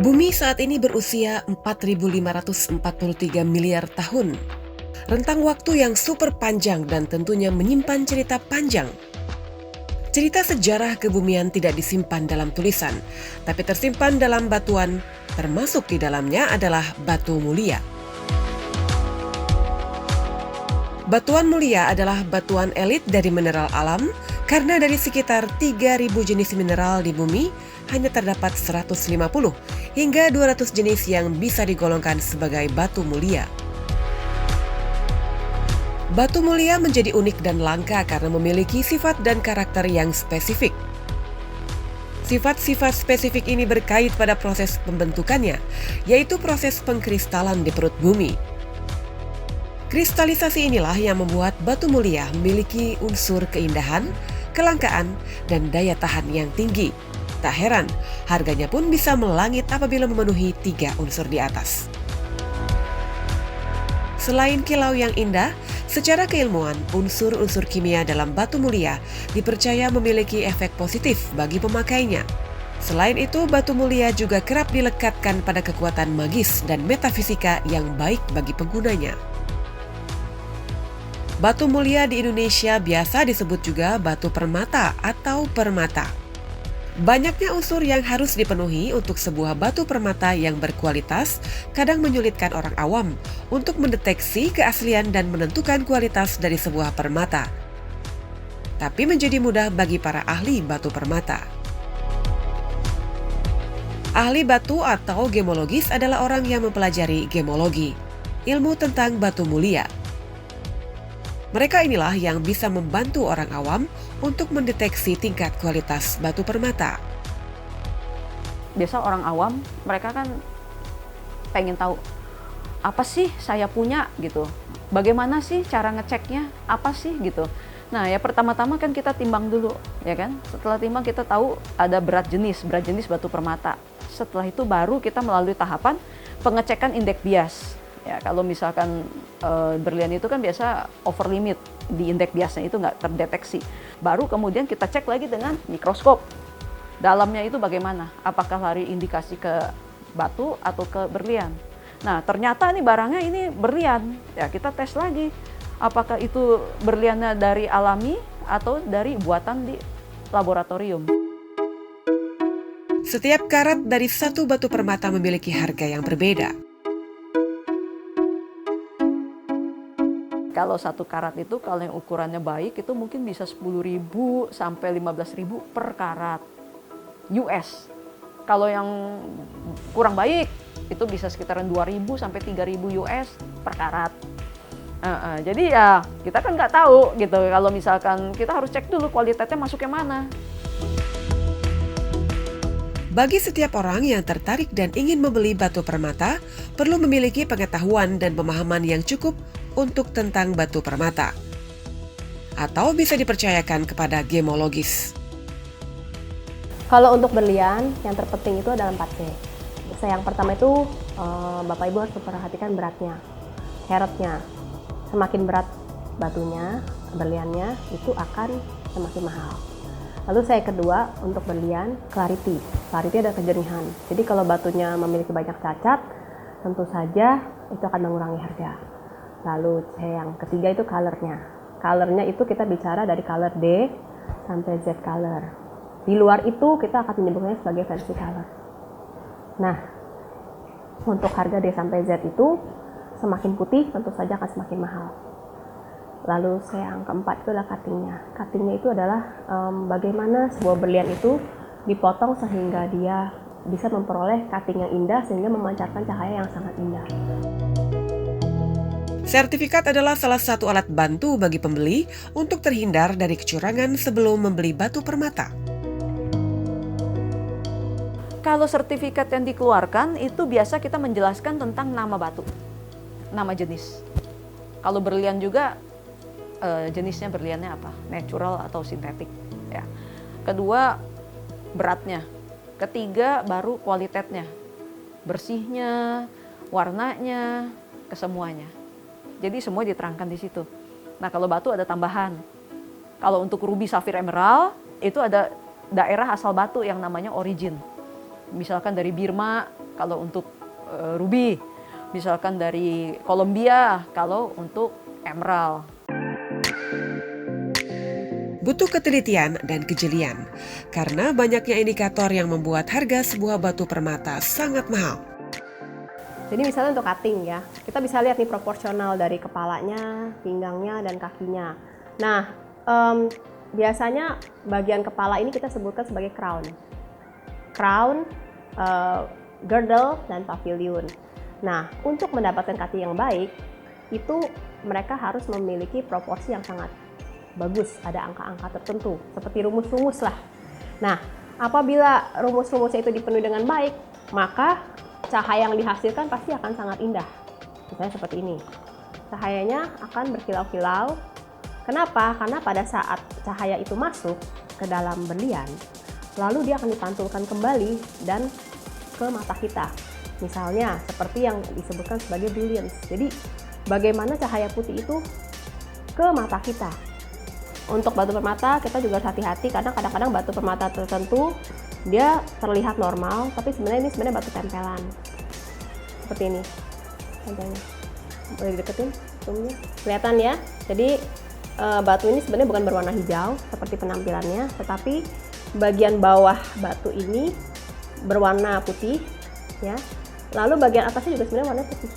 Bumi saat ini berusia 4.543 miliar tahun. Rentang waktu yang super panjang dan tentunya menyimpan cerita panjang. Cerita sejarah kebumian tidak disimpan dalam tulisan, tapi tersimpan dalam batuan, termasuk di dalamnya adalah batu mulia. Batuan mulia adalah batuan elit dari mineral alam, karena dari sekitar 3.000 jenis mineral di bumi, hanya terdapat 150 hingga 200 jenis yang bisa digolongkan sebagai batu mulia. Batu mulia menjadi unik dan langka karena memiliki sifat dan karakter yang spesifik. Sifat-sifat spesifik ini berkait pada proses pembentukannya, yaitu proses pengkristalan di perut bumi. Kristalisasi inilah yang membuat batu mulia memiliki unsur keindahan, kelangkaan, dan daya tahan yang tinggi. Tak heran, harganya pun bisa melangit apabila memenuhi 3 unsur di atas. Selain kilau yang indah, secara keilmuan, unsur-unsur kimia dalam batu mulia dipercaya memiliki efek positif bagi pemakainya. Selain itu, batu mulia juga kerap dilekatkan pada kekuatan magis dan metafisika yang baik bagi penggunanya. Batu mulia di Indonesia biasa disebut juga batu permata atau permata. Banyaknya unsur yang harus dipenuhi untuk sebuah batu permata yang berkualitas kadang menyulitkan orang awam untuk mendeteksi keaslian dan menentukan kualitas dari sebuah permata. Tapi menjadi mudah bagi para ahli batu permata. Ahli batu atau gemologis adalah orang yang mempelajari gemologi, ilmu tentang batu mulia. Mereka inilah yang bisa membantu orang awam untuk mendeteksi tingkat kualitas batu permata. Biasa orang awam, mereka kan pengen tahu, apa sih saya punya gitu. Bagaimana sih cara ngeceknya, apa sih gitu. Nah ya pertama-tama kan kita timbang dulu, ya kan. Setelah timbang kita tahu ada berat jenis batu permata. Setelah itu baru kita melalui tahapan pengecekan indeks bias. Ya, kalau misalkan berlian itu kan biasa over limit di indeks biasnya itu nggak terdeteksi. Baru kemudian kita cek lagi dengan mikroskop. Dalamnya itu bagaimana? Apakah lari indikasi ke batu atau ke berlian? Nah, ternyata nih barangnya ini berlian. Ya, kita tes lagi. Apakah itu berliannya dari alami atau dari buatan di laboratorium? Setiap karat dari satu batu permata memiliki harga yang berbeda. Kalau 1 karat itu kalau yang ukurannya baik itu mungkin bisa 10.000 sampai 15.000 per karat US. Kalau yang kurang baik itu bisa sekitaran 2.000 sampai 3.000 US per karat. Jadi ya kita kan nggak tahu gitu kalau misalkan kita harus cek dulu kualitasnya masuk yang mana. Bagi setiap orang yang tertarik dan ingin membeli batu permata, perlu memiliki pengetahuan dan pemahaman yang cukup untuk tentang batu permata. Atau bisa dipercayakan kepada gemologis. Kalau untuk berlian, yang terpenting itu adalah 4C. Yang pertama itu, Bapak Ibu harus memperhatikan beratnya, karatnya. Semakin berat batunya, berliannya, itu akan semakin mahal. Lalu saya kedua, untuk berlian, clarity. Clarity adalah kejernihan. Jadi kalau batunya memiliki banyak cacat, tentu saja itu akan mengurangi harga. Lalu yang ketiga itu colornya. Colornya itu kita bicara dari color D sampai Z color. Di luar itu kita akan menyebutnya sebagai fancy color. Nah, untuk harga D sampai Z itu semakin putih tentu saja akan semakin mahal. Lalu yang keempat itu adalah cuttingnya. Cuttingnya itu adalah bagaimana sebuah berlian itu dipotong sehingga dia bisa memperoleh cutting yang indah sehingga memancarkan cahaya yang sangat indah. Sertifikat adalah salah satu alat bantu bagi pembeli untuk terhindar dari kecurangan sebelum membeli batu permata. Kalau sertifikat yang dikeluarkan itu biasa kita menjelaskan tentang nama batu, nama jenis. Kalau berlian juga jenisnya berliannya apa, natural atau sintetik. Ya. Kedua beratnya, ketiga baru kualitasnya, bersihnya, warnanya, kesemuanya. Jadi semua diterangkan di situ. Nah kalau batu ada tambahan. Kalau untuk ruby, safir, emerald itu ada daerah asal batu yang namanya origin. Misalkan dari Birma kalau untuk ruby, misalkan dari Kolombia kalau untuk emerald. Butuh ketelitian dan kejelian, karena banyaknya indikator yang membuat harga sebuah batu permata sangat mahal. Jadi misalnya untuk cutting ya, kita bisa lihat nih proporsional dari kepalanya, pinggangnya, dan kakinya. Nah, biasanya bagian kepala ini kita sebutkan sebagai crown. Crown, girdle, dan pavilion. Nah, untuk mendapatkan cutting yang baik, itu mereka harus memiliki proporsi yang sangat bagus, ada angka-angka tertentu, seperti rumus-rumus lah. Nah, apabila rumus-rumusnya itu dipenuhi dengan baik, maka cahaya yang dihasilkan pasti akan sangat indah. Misalnya seperti ini. Cahayanya akan berkilau-kilau. Kenapa? Karena pada saat cahaya itu masuk ke dalam berlian, lalu dia akan dipantulkan kembali dan ke mata kita. Misalnya seperti yang disebutkan sebagai brilliance. Jadi bagaimana cahaya putih itu ke mata kita. Untuk batu permata kita juga harus hati-hati karena kadang-kadang batu permata tertentu dia terlihat normal, tapi sebenarnya ini sebenarnya batu tempelan. Seperti ini. Contohnya. Boleh dideketin zoomnya. Kelihatan ya. Jadi batu ini sebenarnya bukan berwarna hijau seperti penampilannya, tetapi bagian bawah batu ini berwarna putih ya. Lalu bagian atasnya juga sebenarnya warna putih.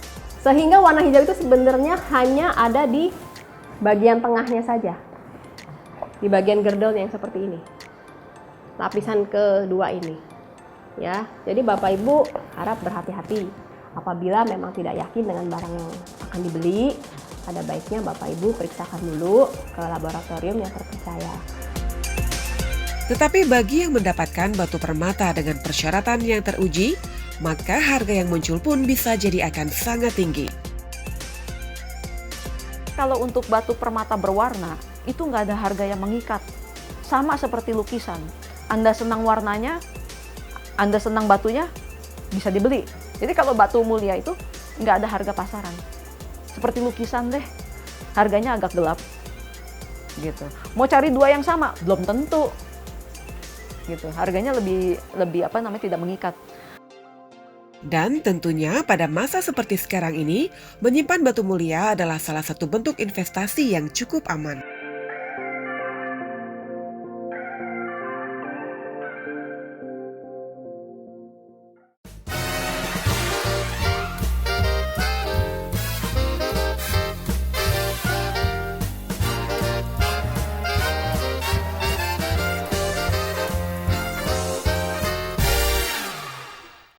Sehingga warna hijau itu sebenarnya hanya ada di bagian tengahnya saja. Di bagian girdle yang seperti ini. Lapisan kedua ini. Ya. Jadi Bapak Ibu harap berhati-hati. Apabila memang tidak yakin dengan barang yang akan dibeli, ada baiknya Bapak Ibu periksakan dulu ke laboratorium yang terpercaya. Tetapi bagi yang mendapatkan batu permata dengan persyaratan yang teruji, maka harga yang muncul pun bisa jadi akan sangat tinggi. Kalau untuk batu permata berwarna, itu nggak ada harga yang mengikat. Sama seperti lukisan. Anda senang warnanya, Anda senang batunya, bisa dibeli. Jadi kalau batu mulia itu nggak ada harga pasaran. Seperti lukisan deh, harganya agak gelap. Gitu. Mau cari dua yang sama, belum tentu. Gitu. Harganya lebih tidak mengikat. Dan tentunya pada masa seperti sekarang ini, menyimpan batu mulia adalah salah satu bentuk investasi yang cukup aman.